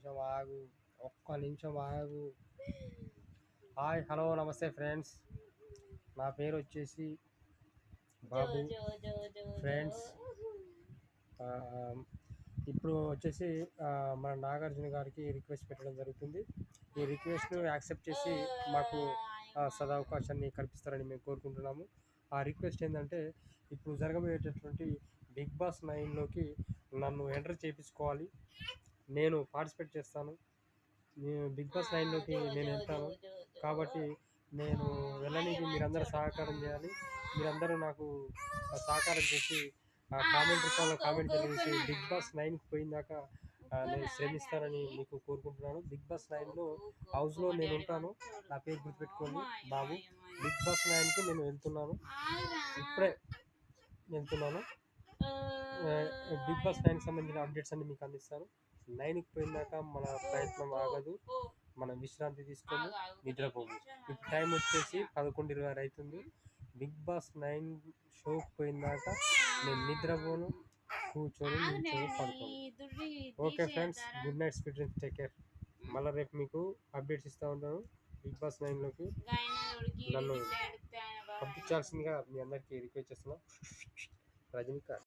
నిమిషం ఆగు, ఒక్క నిమిషం ఆగు. హాయ్, హలో, నమస్తే ఫ్రెండ్స్. నా పేరు వచ్చేసి బాబు. ఫ్రెండ్స్, ఇప్పుడు వచ్చేసి మన నాగార్జున గారికి రిక్వెస్ట్ పెట్టడం జరుగుతుంది. ఈ రిక్వెస్ట్ను యాక్సెప్ట్ చేసి మాకు సదవకాశాన్ని కల్పిస్తారని మేము కోరుకుంటున్నాము. ఆ రిక్వెస్ట్ ఏంటంటే, ఇప్పుడు జరగబోయేటటువంటి బిగ్ బాస్ 9లోకి నన్ను ఎంటర్ చేయించుకోవాలి. నేను పార్టిసిపేట్ చేస్తాను. బిగ్ బాస్ 9లోకి నేను వెళ్తాను. కాబట్టి నేను వెళ్ళడానికి మీరందరూ సహకారం చేయాలి. మీరందరూ నాకు సహకారం చేసి కామెంట్ రూపంలో కామెంట్ తెలియజేసి బిగ్ బాస్ 9కి పోయిందాక నేను శ్రమిస్తానని మీకు కోరుకుంటున్నాను. బిగ్ బాస్ 9లో హౌస్లో నేను ఉంటాను. నా పేరు గుర్తుపెట్టుకోండి, బాబు. బిగ్ బాస్ 9కి నేను వెళ్తున్నాను, ఇప్పుడే వెళ్తున్నాను. బిగ్ బాస్ 9కి సంబంధించిన అప్డేట్స్ అన్ని మీకు అందిస్తాను. 9కి పోయిందాక మన ప్రయత్నం ఆగదు. మనం విశ్రాంతి తీసుకొని నిద్రపోము. ఇప్పుడు టైం వచ్చేసి 11:26 అవుతుంది. బిగ్ బాస్ 9 షోకి పోయిందాక నేను నిద్రపోను, కూర్చొని పడుకోను. Okay friends, good night, sweet dreams, take care. మళ్ళీ రేపు మీకు అప్డేట్స్ ఇస్తూ ఉంటాను. బిగ్ బాస్ 9లోకి నన్ను పంపించాల్సిందిగా మీ అందరికీ రిక్వెస్ట్ చేస్తున్నాను. రజనీకాంత్.